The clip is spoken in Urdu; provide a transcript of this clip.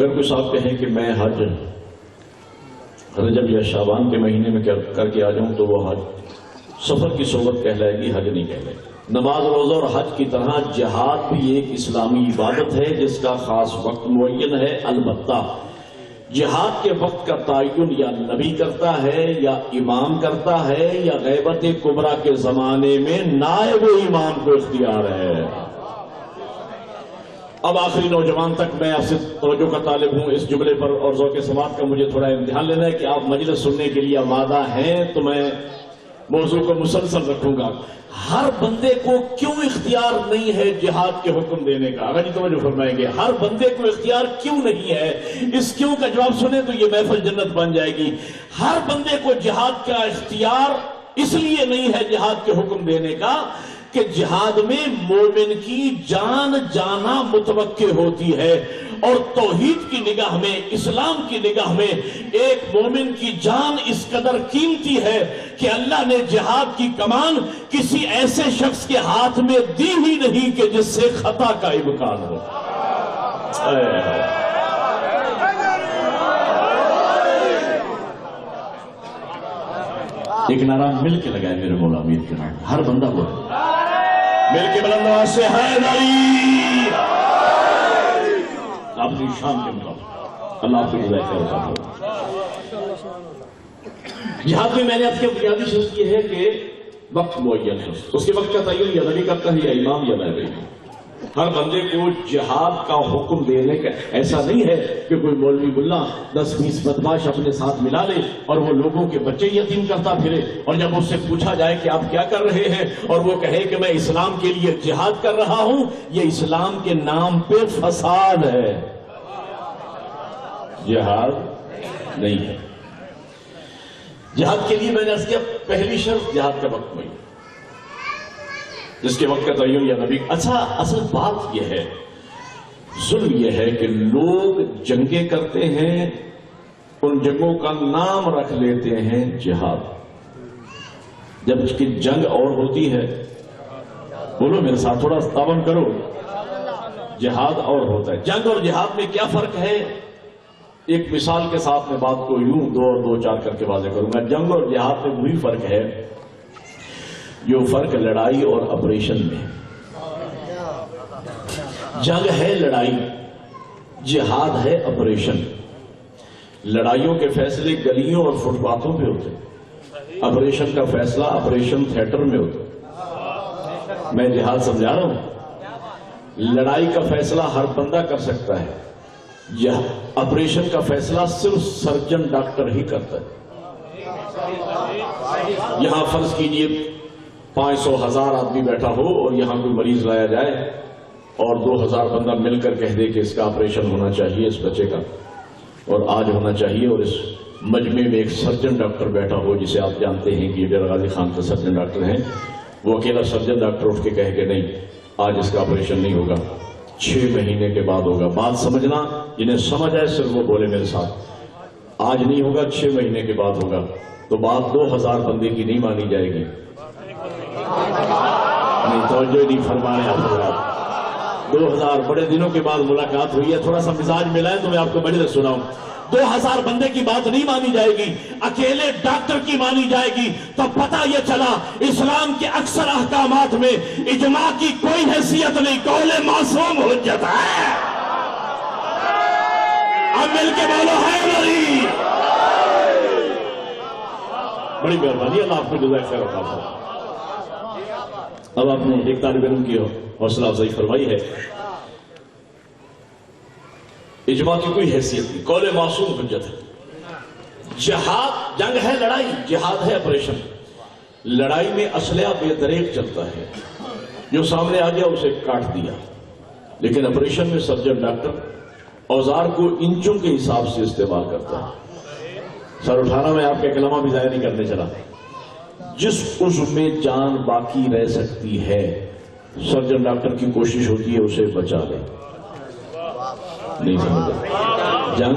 اگر کوئی صاحب کہیں کہ میں حج رجب یا شعبان کے مہینے میں کر کے آ جاؤں تو وہ حج سفر کی صحبت کہلائے گی، حج نہیں کہلائے گی۔ نماز روزہ اور حج کی طرح جہاد بھی ایک اسلامی عبادت ہے جس کا خاص وقت معین ہے، البتہ جہاد کے وقت کا تعین یا نبی کرتا ہے یا امام کرتا ہے یا غیبت کبریٰ کے زمانے میں نائب امام کو اختیار ہے۔ اب آخری نوجوان تک میں آپ سے توجہ کا طالب ہوں اس جملے پر، اور ذوق سماعت کا مجھے تھوڑا امتحان لینا ہے کہ آپ مجلس سننے کے لیے آمادہ ہیں تو میں موضوع کو مسلسل رکھوں گا۔ ہر بندے کو کیوں اختیار نہیں ہے جہاد کے حکم دینے کا؟ اگر جی توجہ فرمائیں گے، ہر بندے کو اختیار کیوں نہیں ہے؟ اس کیوں کا جواب سنیں تو یہ محفل جنت بن جائے گی۔ ہر بندے کو جہاد کا اختیار اس لیے نہیں ہے جہاد کے حکم دینے کا کہ جہاد میں مومن کی جان جانا متوقع ہوتی ہے، اور توحید کی نگاہ میں، اسلام کی نگاہ میں ایک مومن کی جان اس قدر قیمتی ہے کہ اللہ نے جہاد کی کمان کسی ایسے شخص کے ہاتھ میں دی ہی نہیں کہ جس سے خطا کا امکان ہو۔ ایک نعرہ مل کے لگائے میرے مولا امیر کے نام، ہر بندہ بولے مل کے بلند آواز سے حیدری، آپ کی شان کے مطابق اللہ آپ کو جزائے خیر عطا فرمائے۔ جہاد میں نے آپ کے بنیادی شرط یہ ہے کہ وقت معین ہے، اس کے وقت کا تعین یا نبی کرتا ہے یا امام یا نائب امام۔ ہر بندے کو جہاد کا حکم دینے کا ایسا نہیں ہے کہ کوئی مولوی ملا 10-20 بدماش اپنے ساتھ ملا لے اور وہ لوگوں کے بچے یتیم کرتا پھرے، اور جب اس سے پوچھا جائے کہ آپ کیا کر رہے ہیں اور وہ کہے کہ میں اسلام کے لیے جہاد کر رہا ہوں، یہ اسلام کے نام پہ فساد ہے، جہاد نہیں ہے۔ جہاد کے لیے میں نے عرض کیا پہلی شرط جہاد کا وقت نہیں، جس کے وقت کا تعین یا نبی۔ اچھا، اصل بات یہ ہے، ظلم یہ ہے کہ لوگ جنگیں کرتے ہیں، ان جنگوں کا نام رکھ لیتے ہیں جہاد، جب اس کی جنگ اور ہوتی ہے، بولو میرے ساتھ تھوڑا تعاون کرو، جہاد اور ہوتا ہے۔ جنگ اور جہاد میں کیا فرق ہے؟ ایک مثال کے ساتھ میں بات کو یوں 2 اور 2 4 کر کے واضح کروں گا۔ جنگ اور جہاد میں وہی فرق ہے جو فرق لڑائی اور آپریشن میں۔ جنگ ہے لڑائی، جہاد ہے آپریشن۔ لڑائیوں کے فیصلے گلیوں اور فٹ پاتھوں پہ ہوتے ہیں، آپریشن کا فیصلہ آپریشن تھیٹر میں ہوتا ہے۔ میں جہاد سمجھا رہا ہوں، لڑائی کا فیصلہ ہر بندہ کر سکتا ہے، آپریشن کا فیصلہ صرف سرجن ڈاکٹر ہی کرتا ہے۔ یہاں فرض کیجئے 500 1000 آدمی بیٹھا ہو اور یہاں کوئی مریض لایا جائے اور 2000 بندہ مل کر کہہ دے کہ اس کا آپریشن ہونا چاہیے، اس بچے کا، اور آج ہونا چاہیے، اور اس مجمع میں ایک سرجن ڈاکٹر بیٹھا ہو جسے آپ جانتے ہیں کہ ڈیرہ غازی خان کا سرجن ڈاکٹر ہیں، وہ اکیلا سرجن ڈاکٹر اٹھ کے کہے کہ نہیں آج اس کا آپریشن نہیں ہوگا، 6 مہینے کے بعد ہوگا۔ بات سمجھنا، جنہیں سمجھ آئے صرف وہ بولے میرے ساتھ، آج نہیں ہوگا 6 مہینے کے بعد ہوگا، تو بات 2000 بندے کی نہیں مانی جائے گی۔ نہیں توجہ نہیں فرما رہے آپ، 2000 بڑے دنوں کے بعد ملاقات ہوئی ہے، تھوڑا سا مزاج ملا ہے تو میں آپ کو مجلس سناؤں۔ 2000 بندے کی بات نہیں مانی جائے گی، اکیلے ڈاکٹر کی مانی جائے گی، تو پتہ یہ چلا اسلام کے اکثر احکامات میں اجماع کی کوئی حیثیت نہیں، قول معصوم حجت ہے۔ اب مل کے بولو حیدری۔ بڑی مہربانی، اللہ آپ کو جزائے خیر عطا فرمائے۔ اب آپ نے ایک طالب علم کی حوصلہ افزائی فرمائی ہے، اجماع کی کوئی حیثیت نہیں، قول معصوم حجت ہے۔ جہاد جنگ ہے لڑائی، جہاد ہے آپریشن۔ لڑائی میں اسلحہ بے دریغ چلتا ہے، جو سامنے آ گیا اسے کاٹ دیا، لیکن آپریشن میں سرجن ڈاکٹر اوزار کو انچوں کے حساب سے استعمال کرتا ہے۔ سر اٹھانا میں آپ کے کلمہ بھی ضائع نہیں کرنے چلا۔ جس عضو میں جان باقی رہ سکتی ہے سرجن ڈاکٹر کی کوشش ہوتی ہے اسے بچا لے۔ نہیں سمجھا؟ جنگ